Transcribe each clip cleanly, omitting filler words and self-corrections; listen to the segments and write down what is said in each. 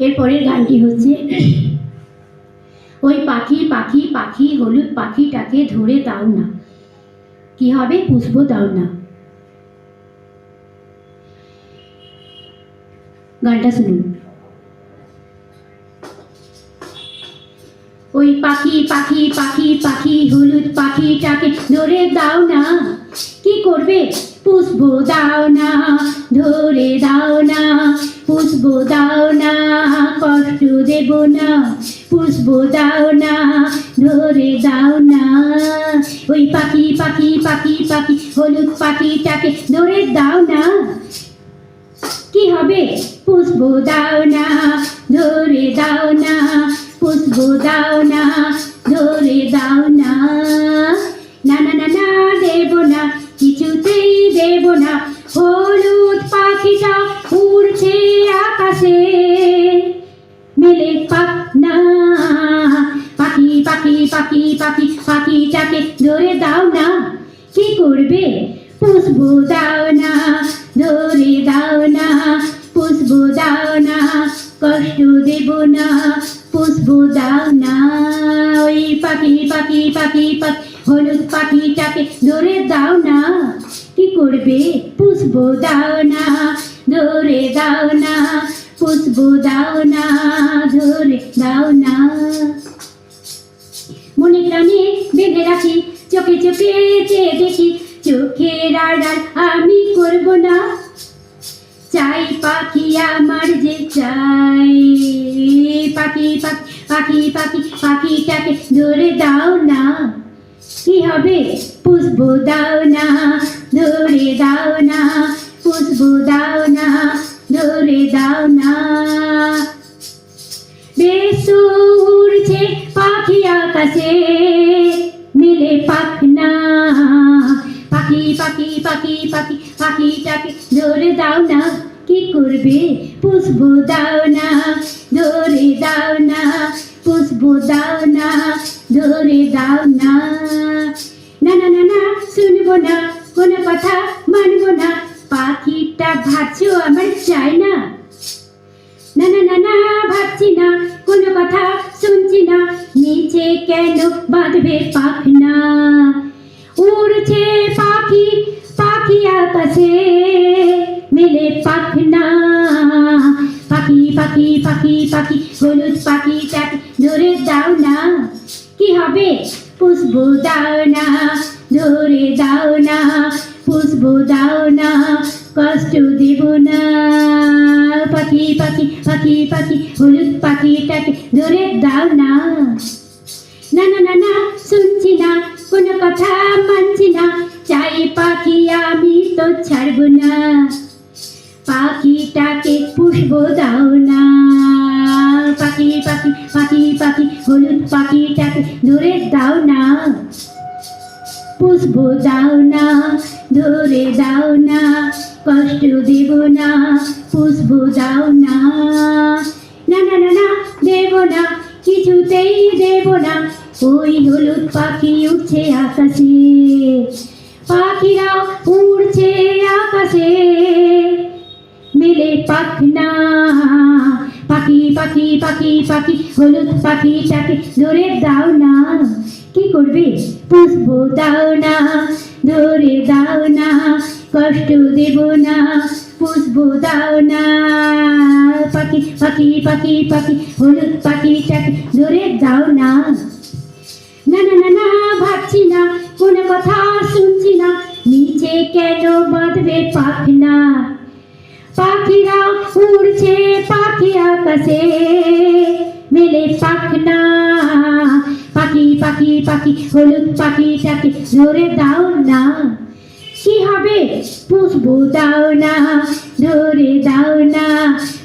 এরপরের গানটি হচ্ছে ওই পাখি পাখি পাখি হলুদ পাখিটাকে ধরে দাও না, কি হবে? পুষ্প দাও না। গানটা শুনুন। ওই পাখি পাখি পাখি পাখি হলুদ পাখিটাকে ধরে দাও না, কি করবে? পুষ্প দাও না, ধরে দাও না, পুষ্প দাও না, কষ্ট দেব না, পুষ্প দাও না, ধরে দাও না। ওই পাখি পাখি পাখি পাখি হলুদ পাখিটাকে ধরে দাও না, কি হবে? পুষ্প দাও না, ধরে দাও না, পুষ্প দাও না, ধরে দাও না। না না না না, দেব না, কিছুতেই দেব না। হলুদ পাখিটা উড়ছে আকাশে, মেলে পাখনা। পাখি পাখি পাখি পাখি পাখিটাকে ধরে দাও না, কি করবে? পুষ্প দাও না, ধরে দাও না, পুষ্প দাও না, কষ্ট দেব না, পুষ্প দাও না। ওই পাখি পাখি পাখি পাখি হলুদ পাখিটাকে ধরে দাও না, কি করবে? পুষ্প দাও না, ধরে দাও না, পুষ্প দাও না, ধরে দাও না। মনে প্রাণে বেঁধে রাখি, চোখে চোখে চেয়ে দেখি, চোখের আড়াল আমি করব না। চাই পাখি আমার যে চাই, পাখি পাখি পাখি পাখি পাখিটাকে ধরে দাও না, কি হবে? পুষ্প দাও না, ধরে দাও না, পুষ্প দাও না, ধরে দাও না। বেশ উড়ছে পাখি আকাশে, মিলে পাখনা। পাখি পাখি পাখি পাখি পাখিটাকে ধরে দাও না, কি করবে? পুষ্প দাও না, ধরে দাও না, পুষ্প দাও না, ধরে দাও না। না না না না, শুনবো না, কোনো কথা মানবো না। পাখিটা ভাবছো আমার চাই না। না না না না, ভাবছি না, কোনো কথা শুনছি না। নিচে কেন বাঁধবে পাখনা? উড়ছে পাখি পাখি আকাশে, মেলে পাখনা। পাখি পাখি পাখি পাখি হলুদ পাখিটাকে ধরে দাও না, কি হবে? পুষ্প দাও না, ধরে দাও না, পুষ্প দাও না, কষ্ট দেব না। পাখি পাখি পাখি পাখি হলুদ পাখিটাকে ধরে দাও না। না না না না, শুনছি না, কোনো কথা মানছি না। চাই পাখি আমি তো ছাড়ব না। পাখিটাকে পুষ্প দাও না। পাখি পাখি পাখি পাখি হলুদ পাখিটাকে ধরে দাও না, পুষ্প দাও না, ধরে দাও না, কষ্ট দেব না, পুষ্প দাও না। না না না না, দেব না, কিছুতেই দেব না। ওই হলুদ পাখি উঠছে আকাশে, পাখিরা উড়ছে আকাশে, মেলে পাখনা। পাখি পাখি পাখি পাখি হলুদ পাখিটাকে ধরে দাও না, কি করবে? পুষ্প দাও না, ধরে দাও না, কষ্ট দেব না, পুষ্প দাও না। পাখি পাখি পাখি পাখি হলুদ পাখিটাকে ধরে দাও না। না না না না, ভাবছি না, কোনো কথা শুনছি না। নিচে কেন বাঁধবে পাখনা? পাখিরা উড়ছে পাখি আকাশে, মেলে পাখনা। পাখি পাখি পাখি হলুদ পাখিটাকে ধরে দাও না, কি হবে? পুষ্প দাও না, ধরে দাও না,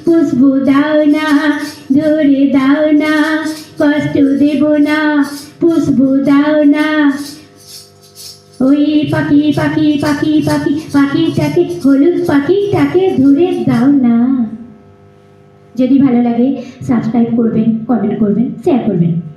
পুষ্প দাও না, ধরে দাও না, কষ্ট দেব না, পুষ্প দাও না। ওই পাখি পাখি পাখি পাখি পাখিটাকে হলুদ পাখিটাকে ধরে দাও না। যদি ভালো লাগে সাবস্ক্রাইব করবেন, কমেন্ট করবেন, শেয়ার করবেন।